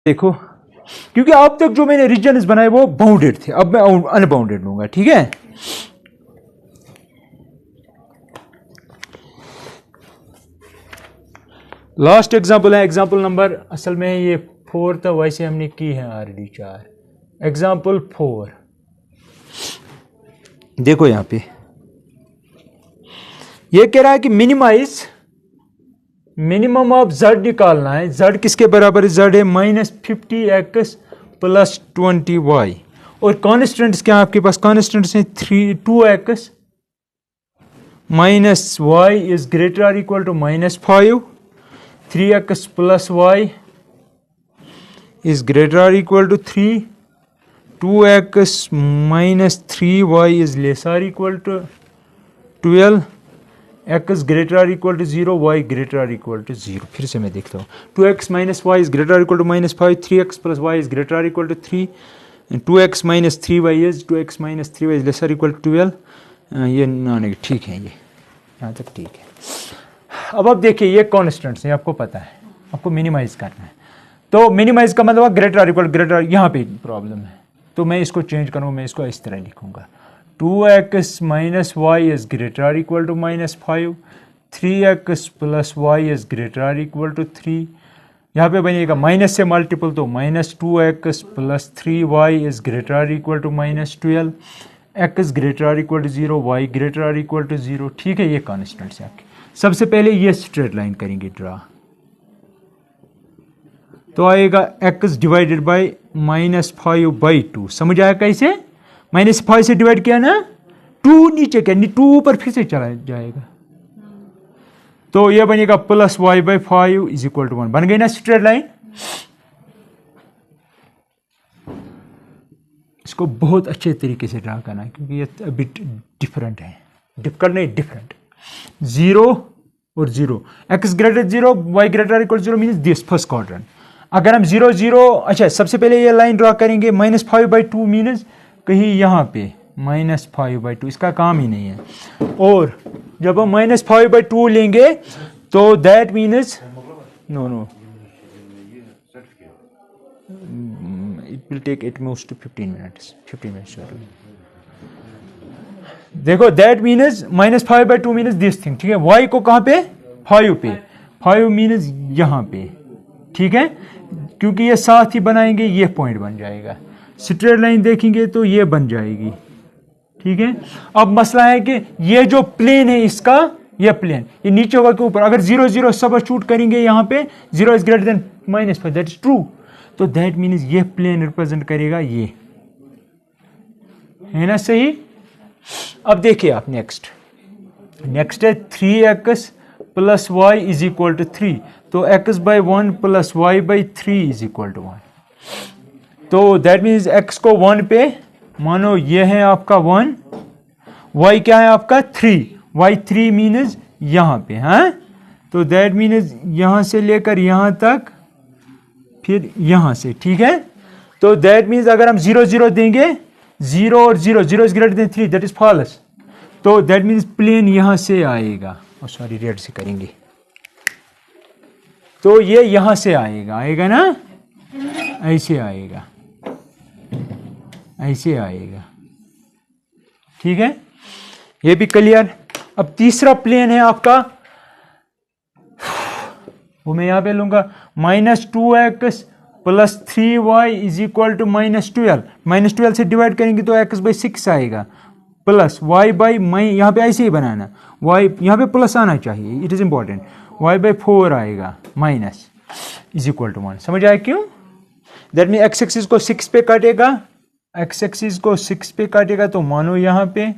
देखो, क्योंकि अब तक जो मैंने रीजन्स बनाए वो बाउंडेड थे, अब मैं अनबाउंडेड लूंगा, ठीक है। लास्ट एग्जांपल है, एग्जांपल नंबर असल में ये 4 था, वैसे हमने की है ऑलरेडी 4। एग्जांपल 4 देखो, यहां पे ये कह रहा है कि मिनिमम ऑफ z निकालना है। z किसके बराबर है? z है -50x + 20y। और कॉन्स्टेंट्स क्या है आपके पास? कॉन्स्टेंट्स हैं 2x -y इज ग्रेटर और equal to -5, 3x + y is greater or equal to 3, 2x - 3y is lesser or equal to 12, x greater or equal to 0, y greater or equal to 0। फिर से मैं देखता हूँ, 2x - y is greater or equal to -5, 3x + y is greater or equal to 3, 2x - 3y is lesser or equal to 12। ये नहीं ठीक है, ये यहाँ तक ठीक है। अब आप देखिए, ये कॉन्स्टेंट्स हैं, आपको पता है, आपको मिनिमाइज करना है। तो मिनिमाइज का मतलब ग्रेटर और इक्वल, ग्रेटर यहाँ पे प्रॉब्लम है, तो मैं इसको चेंज करूँगा, मैं इसको इस तरह लिखूँगा, 2x - y is greater or equal to -5, 3x + y is greater or equal to 3। यहाँ पे बनेगा माइनस से मल्टीपल, तो -2x + 3y is greater or equal to -12, x greater or equal to 0, y greater or equal to 0। ठीक है, ये constants है आपके। सबसे पहले ये स्ट्रेट लाइन करेंगे ड्रा, तो आएगा x डिवाइडेड बाई -5/2। समझ आया कैसे? -5 से डिवाइड किया ना, 2 नीचे क्या, 2 ऊपर फिर से चला जाएगा, तो ये बनेगा +y/5 इज इक्वल टू 1। बन गई ना स्ट्रेट लाइन। इसको बहुत अच्छे तरीके से ड्रा करना है, क्योंकि ये अभी डिफरेंट है, डिफिकल्ट नहीं, डिफरेंट। 0 और 0, x greater 0, y greater equal 0 means this first quadrant. अगर हम 0 0, अच्छा सबसे पहले ये लाइन ड्रा करेंगे, -5/2 मीन्स कहीं यहाँ पे -5/2, इसका काम ही नहीं है। और जब हम -5/2 लेंगे तो that means no it will take at most to 15 minutes. देखो, that means -5/2 means this thing, ठीक है। y को कहाँ पे? 5 पे, 5 मीन्स यहाँ पे, ठीक है। क्योंकि ये साथ ही बनाएंगे, ये पॉइंट बन जाएगा। स्ट्रेट लाइन देखेंगे तो ये बन जाएगी, ठीक है। अब मसला है कि ये जो प्लेन है इसका, ये प्लेन, ये नीचे होगा कि ऊपर। अगर 0 0 सबस्टिट्यूट करेंगे यहाँ पे, 0 is greater then -5, that is true. तो दैट मीन्स ये प्लेन रिप्रेजेंट करेगा, ये है ना, सही। अब देखिए आप नेक्स्ट है 3x + y is equal to 3, तो x/1 + y/3 is equal to 1। तो दैट मीन्स x को 1 पे मानो, ये है आपका 1, y क्या है आपका 3, y3 मीन्स यहाँ पे, हाँ। तो दैट मीन्स यहाँ से लेकर यहाँ तक, फिर यहाँ से, ठीक है। तो दैट मीन्स अगर हम 0 0 देंगे, 0 और 0, 0 is greater than 3, that is false. तो दैट मीन्स प्लेन यहाँ से आएगा, सॉरी रेड से करेंगे, तो ये यहां से आएगा ना, ऐसे आएगा, ऐसे आएगा, ठीक है। ये भी क्लियर। अब तीसरा प्लेन है आपका, वो मैं यहां पे लूंगा, -2x + 3y is equal to -12। -12 से डिवाइड करेंगे तो x/6 आएगा, प्लस y/, यहाँ पे ऐसे ही बनाना, y यहाँ पे प्लस आना चाहिए, इट इज इंपॉर्टेंट, y/4 आएगा, माइनस इज इक्वल टू 1। समझ आया क्यों? दैट मीन x एक्सिस को 6 पे काटेगा, x एक्सिस को 6 पे काटेगा, तो मानो यहाँ पे,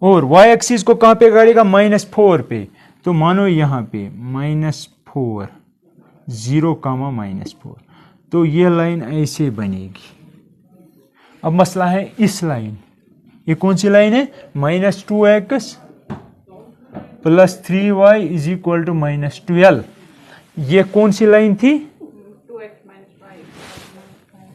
और y एक्सिस को कहाँ पे काटेगा? -4 पे, तो मानो यहाँ पे -4, 0, -4। तो ये लाइन ऐसे बनेगी। अब मसला है इस लाइन, ये कौन सी लाइन है? -2x + 3y is equal to -12। ये कौन सी लाइन थी?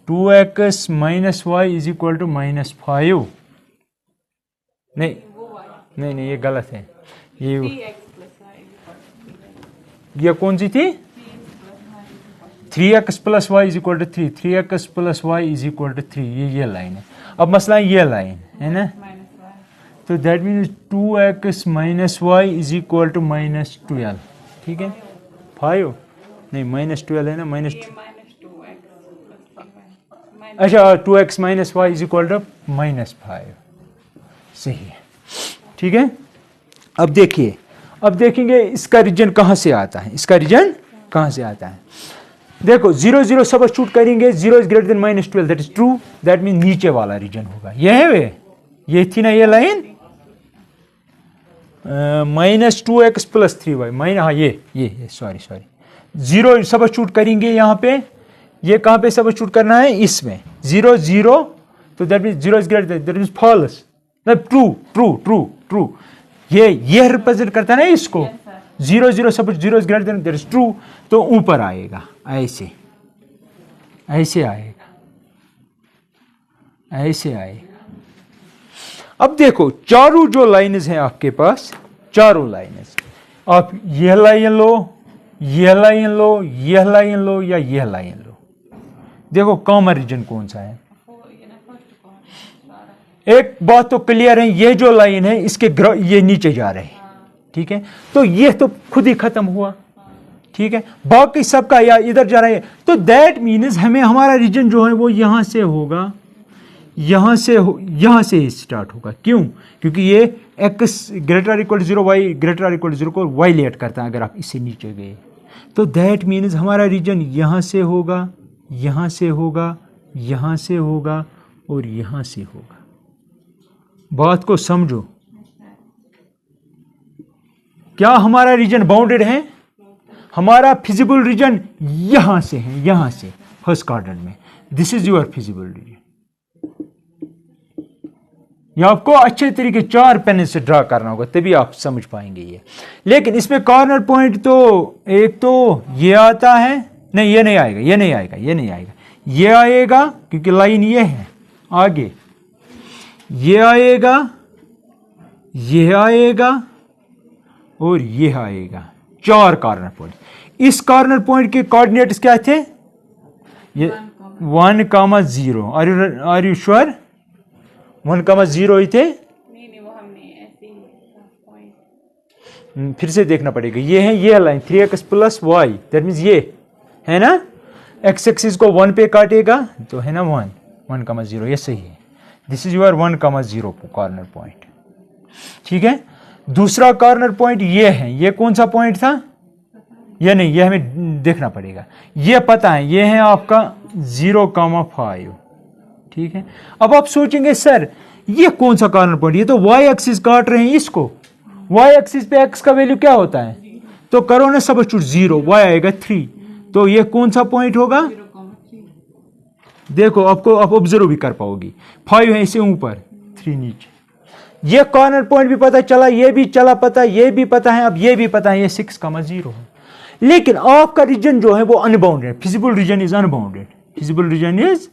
2x - y is equal to -5। नहीं, ये गलत है। ये कौन सी थी? 3x plus y is equal to 3, 3x plus y is equal to 3, ये लाइन है। अब मसला ये लाइन है ना, तो that means 2x minus y is equal to -12, ठीक है। 5 नहीं -12 है ना, अच्छा 2x minus y is equal to -5, सही है, ठीक है। अब देखिए, अब देखेंगे इसका रीजन कहाँ से आता है, इसका रीजन कहाँ से आता है। देखो 0 0 सब्स्टिट्यूट करेंगे, 0 is greater then -12, that is true, that mean नीचे वाला रीजन होगा, ये है वे, ये थी ना ये लाइन, -2x प्लस 3y, हाँ ये सॉरी 0 सब्स्टिट्यूट करेंगे यहाँ पे, ये कहाँ पे सब्स्टिट्यूट करना है, इसमें 0 0, तो that mean 0 is greater, that mean false, true, ये रिप्रेजेंट करता है ना इसको, 0 0 suppose 0 is greater than that is true, तो ऊपर आएगा, ऐसे आएगा, ऐसे आएगा। अब देखो चारों जो लाइन्स हैं आपके पास, चारों लाइन्स, आप यह लाइन लो, यह लाइन लो, यह लाइन लो या यह लाइन लो, देखो कॉमन रीजन कौन सा है। एक बात तो क्लियर है, ये जो लाइन है इसके ये नीचे जा रहे हैं, ठीक है, तो ये तो खुद ही खत्म हुआ, ठीक है, बाकी सबका या इधर जा रहा है, तो दैट मीन्स हमें हमारा रीजन जो है वो यहां से होगा, यहां से स्टार्ट होगा। क्यों? क्योंकि ये x greater equal 0, y greater equal 0 को वायलेट करता है अगर आप इससे नीचे गए, तो दैट मीन्स हमारा रीजन यहां से होगा, यहां से होगा, यहां से होगा और यहां से होगा। बात को समझो, क्या हमारा रीजन बाउंडेड है? हमारा फिजिबल रीजन यहां से है, यहां से फर्स्ट क्वाड्रेंट में, this is your feasible region. ये आपको अच्छे तरीके 4 पेन से ड्रा करना होगा, तभी आप समझ पाएंगे ये। लेकिन इसमें कॉर्नर पॉइंट तो एक तो ये आता है, नहीं ये नहीं आएगा, ये नहीं आएगा, ये नहीं आएगा, ये आएगा क्योंकि लाइन ये है आगे, ये आएगा, ये आएगा और ये आएगा, 4 कॉर्नर पॉइंट। इस कॉर्नर पॉइंट के कोऑर्डिनेट्स क्या थे? ये 1,0। Are you sure? 1,0 ही थे? नहीं वो हमने ऐसे ही पॉइंट फिर से देखना पड़ेगा। ये है ये line 3x plus y, that means ये है ना, x एक्सिस को 1 पे काटेगा तो है ना 1,0, ये सही है। This is your 1,0 corner point, ठीक है। दूसरा कॉर्नर पॉइंट ये है, ये कौन सा पॉइंट था? ये नहीं, ये हमें देखना पड़ेगा, ये पता है, ये है आपका 0,5, ठीक है। अब आप सोचेंगे सर ये कौन सा कॉर्नर पॉइंट, ये तो y एक्सिस काट रहे हैं इसको, y एक्सिस पे x का वैल्यू क्या होता है, तो करो ना सब्स्टिट्यूट 0, y आएगा 3, तो ये कौन सा पॉइंट होगा? देखो आपको आप ऑब्जर्व भी कर पाओगी, 5 है इसे ऊपर, 3 नीचे। ये कॉर्नर पॉइंट भी पता चला, ये भी चला पता, ये भी पता है, अब ये भी पता है, ये 6,0 है। लेकिन आपका रीजन जो है वो unbounded, feasible region is unbounded, feasible region is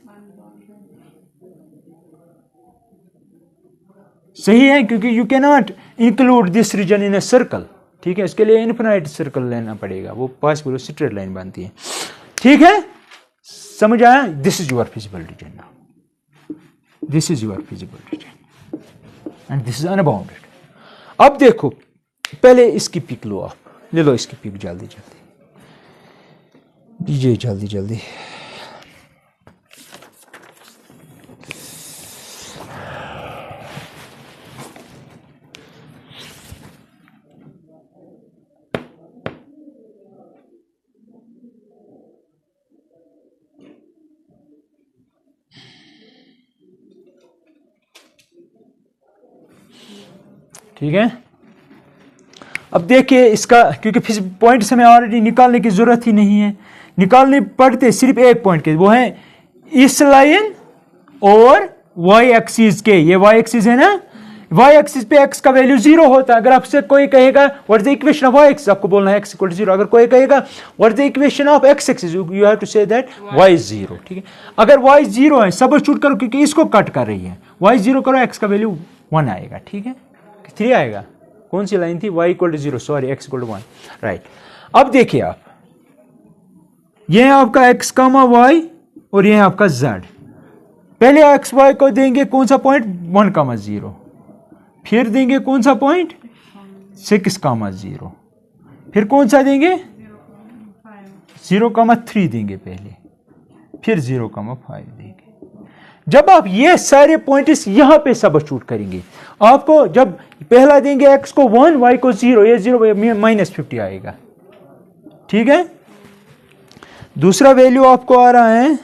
सही है, क्योंकि you can not include this region in a circle, ठीक है, इसके लिए इनफिनाइट सर्कल लेना पड़ेगा, वो पॉसिबल स्ट्रेट लाइन बनती है, ठीक है, समझ आया? This is your feasible region now, this is your feasible region and this is unbounded. अब देखो पहले इसकी पिक लो, आप ले लो इसकी पिक, जल्दी जल्दी दीजिए, जल्दी जल्दी। ठीक है, अब देखिए इसका, क्योंकि पॉइंट हमें ऑलरेडी निकालने की जरूरत ही नहीं है, निकालने पड़ते सिर्फ एक पॉइंट के, वो है इस लाइन और y एक्सिस के, ये y एक्सिस है ना, y एक्सिस पे x का वैल्यू 0 होता है। अगर आपसे कोई कहेगा what is the equation of y axis, आपको बोलना है x इक्वल टू 0। अगर कोई कहेगा what is the equation of x axis, you have to say that y is 0, ठीक है। अगर y 0 है, सब्स्टिट्यूट करो क्योंकि इसको कट कर रही है, y 0 करो, x का वैल्यू 1 आएगा, ठीक है, 3 आएगा। कौन सी लाइन थी? y equal to 0, sorry x equal to 1, right. अब देखिए आप, ये है आपका x कामा y और ये है आपका z। पहले एक्स वाई को देंगे कौन सा पॉइंट 1,0, फिर देंगे कौन सा पॉइंट 6,0, फिर कौन सा देंगे 0,3 देंगे पहले, फिर 0,5 देंगे। जब आप ये सारे पॉइंट्स यहां पे सबस्टिट्यूट करेंगे, आपको जब पहला देंगे x को 1 y को 0, ये 0 -50 आएगा। ठीक है, दूसरा वैल्यू आपको आ रहा है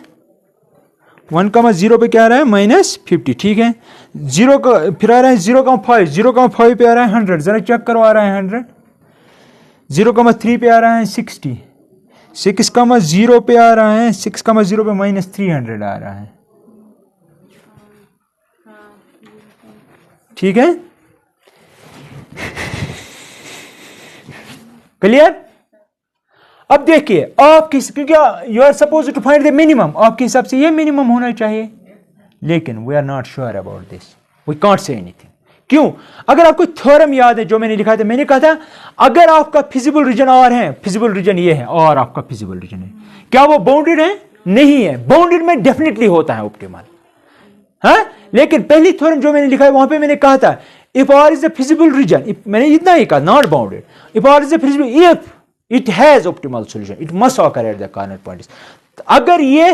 1,0 पे क्या आ रहा है -50। ठीक है, 0 का फिर आ रहा है 0,5, 0,5 पे आ रहा है 100, जरा चेक करो आ रहा है 100। 0,3 पे आ रहा है 60, 6,0 पे आ रहा है 6,0 पे -300 आ रहा है। ठीक है, क्लियर। अब देखिए आपकी, क्योंकि you are suppose to find the minimum, आपके हिसाब से ये मिनिमम होना चाहिए, लेकिन we are not sure about this, we can't say anything. क्यों? अगर आपको थ्योरम याद है जो मैंने लिखा था, मैंने कहा था अगर आपका फिजिबल रीजन और है, फिजिबल रीजन ये है और आपका फिजिबल रीजन है, क्या वो बाउंडेड है? नहीं है। बाउंडेड में डेफिनेटली होता है ऑप्टिमल, हाँ, लेकिन पहली थ्योरम जो मैंने लिखा है वहां पे मैंने कहा था if R is the feasible region, मैंने इतना ही कहा not bounded, if R is the feasible, if it has optimal solution it must occur at the corner points. अगर ये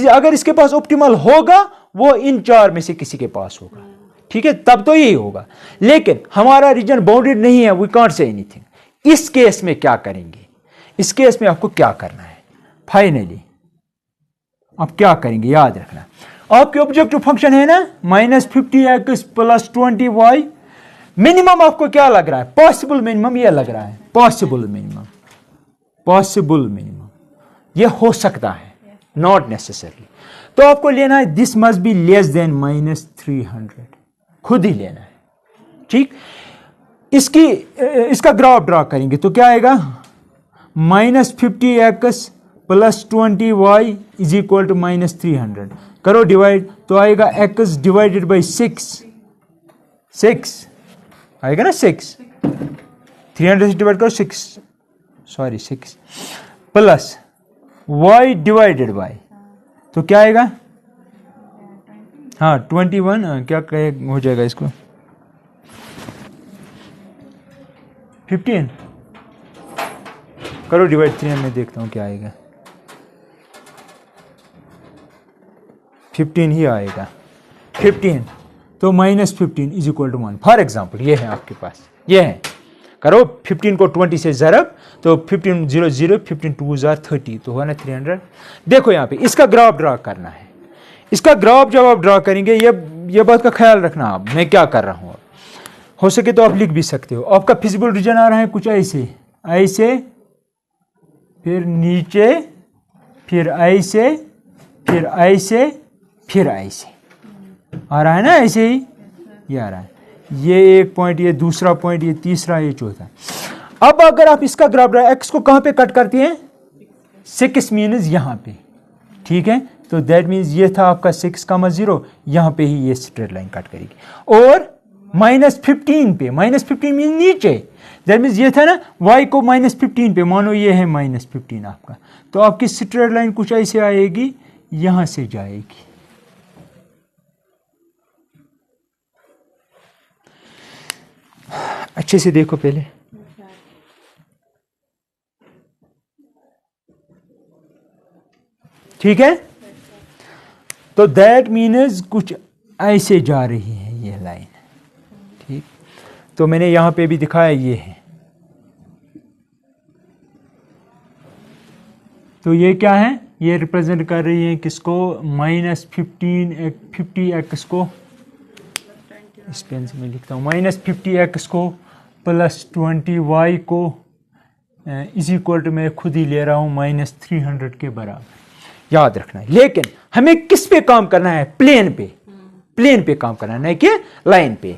अगर इसके पास ऑप्टिमल होगा वो इन चार में से किसी के पास होगा। ठीक है, तब तो यही होगा, लेकिन हमारा रीजन बाउंडेड नहीं है, वी कांट से एनीथिंग। इस केस में क्या करेंगे? इस केस में आपको क्या करना है? फाइनली आप क्या करेंगे याद रखना, आपके ऑब्जेक्टिव फंक्शन है ना -50x + 20y। मिनिमम आपको क्या लग रहा है? पॉसिबल मिनिमम ये लग रहा है, पॉसिबल मिनिमम, पॉसिबल मिनिमम ये हो सकता है, नॉट नेसेसरली। तो आपको लेना है this must be less than -300, खुद ही लेना है। ठीक, इसका ग्राफ ड्रा करेंगे तो क्या आएगा? -50x + 20y = -300। करो डिवाइड तो आएगा x डिवाइडेड बाई 6 आएगा ना, 6 300 से डिवाइड करो 6 प्लस y डिवाइडेड बाई, तो क्या आएगा? हाँ 21, क्या हो जाएगा इसको 15 करो डिवाइड 3, मैं देखता हूं क्या आएगा। 15 ही आएगा, 15 तो -15 = 1। फॉर एग्जाम्पल ये है आपके पास, ये है, करो 15 को 20 से ज़रब तो 15 0 0, 15 2 30 तो हुआ ना 300। देखो यहाँ पे इसका ग्राफ ड्रा करना है। इसका ग्राफ जब आप ड्रा करेंगे, ये बात का ख्याल रखना आप, मैं क्या कर रहा हूँ, हो सके तो आप लिख भी सकते हो। आपका फिजिबल रीजन आ रहा है कुछ ऐसे, ऐसे फिर नीचे, फिर ऐसे, फिर ऐसे, फिर ऐसे आ रहा है ना, ऐसे ही ये आ रहा है, ये एक पॉइंट, ये दूसरा पॉइंट, ये तीसरा, ये चौथा। अब अगर आप इसका ग्राफ x को कहां पे कट करते हैं? 6 मीन्स यहां पे। ठीक है, तो दैट मीन्स ये था आपका 6,0, यहां पे ही ये स्ट्रेट लाइन कट करेगी। और -15 पे, -15 मीन्स नीचे, दैट मीन्स ये था ना y को -15 पे, मानो ये है -15 आपका, तो आपकी स्ट्रेट लाइन कुछ ऐसे आएगी, यहां से जाएगी। अच्छे से देखो पहले, ठीक है, तो दैट मीन्स कुछ ऐसे जा रही है ये लाइन। ठीक, तो मैंने यहां पे भी दिखाया ये है, तो ये क्या है? ये रिप्रेजेंट कर रही है किसको? -50x को, इस पेन से मैं लिखता हूँ, -50x को + 20y को = मैं खुद ही ले रहा हूँ -300 के बराबर, याद रखना है। लेकिन हमें किस पे काम करना है? प्लेन पे, प्लेन पे काम करना है, नहीं कि लाइन पे।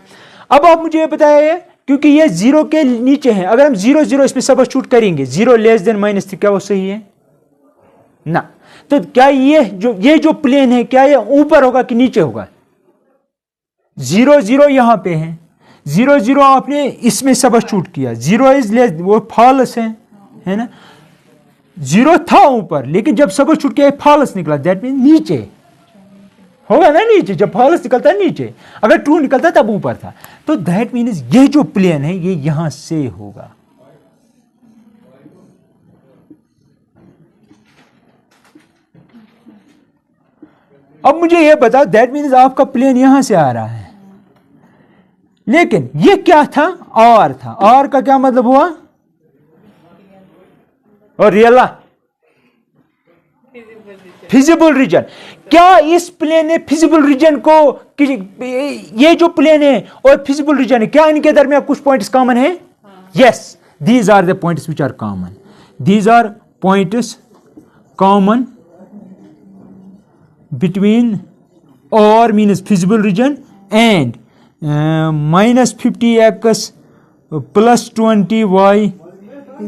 अब आप मुझे बताइए, क्योंकि ये 0 के नीचे है, अगर हम 0 0 इसमें सबस्टिट्यूट करेंगे, 0 लेस देन -3, क्या वो सही है ना? तो क्या ये जो प्लेन है, क्या ये ऊपर होगा कि नीचे होगा? 0 0 यहां पे है, 0 0 आपने इसमें सबस्टिट्यूट किया, 0 इज लेस, वो फॉल्स है ना, 0 था ऊपर, लेकिन जब सब छुट के फॉल्स निकला, दैट मीन नीचे होगा ना, नीचे जब फॉल्स निकलता है नीचे, अगर ट्रू निकलता तब ऊपर था। तो दैट मीन्स ये जो प्लेन है ये यहां से होगा। अब मुझे ये बताओ, दैट मीन्स आपका प्लेन यहां से आ रहा है, लेकिन ये क्या था, और था। और का क्या मतलब हुआ, और रियला फिजिबल रीजन। क्या इस प्लेन ने फिजिबल रीजन को, ये जो प्लेन है और फिजिबल रीजन है, क्या इनके दरमियान कुछ पॉइंट्स कॉमन है? Yes, these are the points which are common, these are points common between or means feasible region and minus 50x plus 20y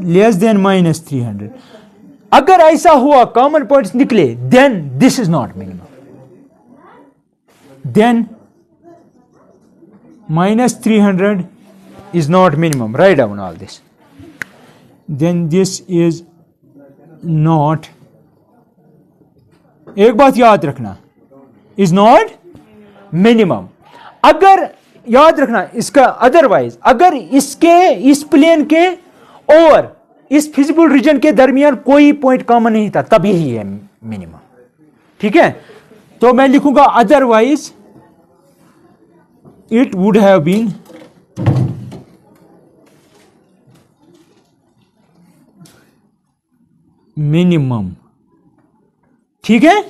less than minus 300। अगर ऐसा हुआ कॉमन पॉइंट्स निकले, then this is not minimum, then minus 300 is not minimum, write down all this, then this is not, एक बात याद रखना, is not minimum. अगर याद रखना इसका, अदरवाइज अगर इसके, इस प्लेन के और इस फिजिबल रीजन के दरमियान कोई पॉइंट कॉमन नहीं था, तब यही है मिनिमम। ठीक है, तो मैं लिखूंगा otherwise it would have been minimum. ठीक है,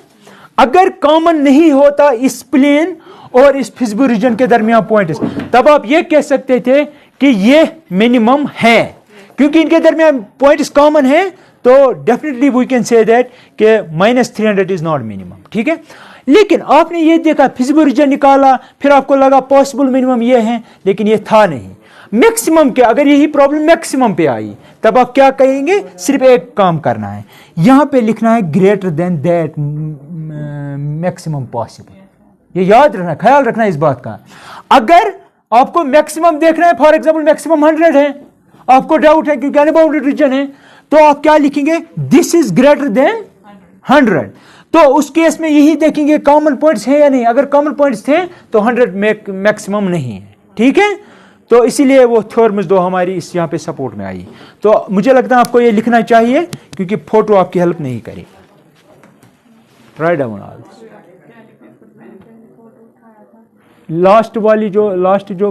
अगर कॉमन नहीं होता इस प्लेन और इस फिजिबल रीजन के दरमियान पॉइंट्स, तब आप ये कह सकते थे कि ये मिनिमम है, क्योंकि इनके दरमियान पॉइंट्स कॉमन है, तो definitely we can say that कि -300 इज नॉट मिनिमम। ठीक है, लेकिन आपने ये देखा फिजिबल रीजन निकाला, फिर आपको लगा पॉसिबल मिनिमम ये है, लेकिन ये था नहीं मैक्सिमम के। अगर यही प्रॉब्लम मैक्सिमम पे आई, तब आप क्या कहेंगे, सिर्फ एक काम करना है, यहां पे लिखना है greater than that maximum possible. ये याद रखना, ख्याल रखना इस बात का। अगर आपको मैक्सिमम देखना है, फॉर एग्जांपल मैक्सिमम 100 है, आपको डाउट है क्योंकि अनबाउंडेड रीजन है, तो आप क्या लिखेंगे, दिस इज ग्रेटर देन 100। तो उस केस में यही देखेंगे कॉमन पॉइंट्स है या नहीं, अगर कॉमन पॉइंट्स थे तो 100 मैक्सिमम नहीं है। ठीक है, तो इसीलिए वो थ्योरम्स दो हमारी इस यहाँ पे सपोर्ट में आई। तो मुझे लगता है आपको ये लिखना चाहिए, क्योंकि फोटो आपकी हेल्प नहीं करेगी। राइट डाउन ऑल लास्ट वाली जो लास्ट जो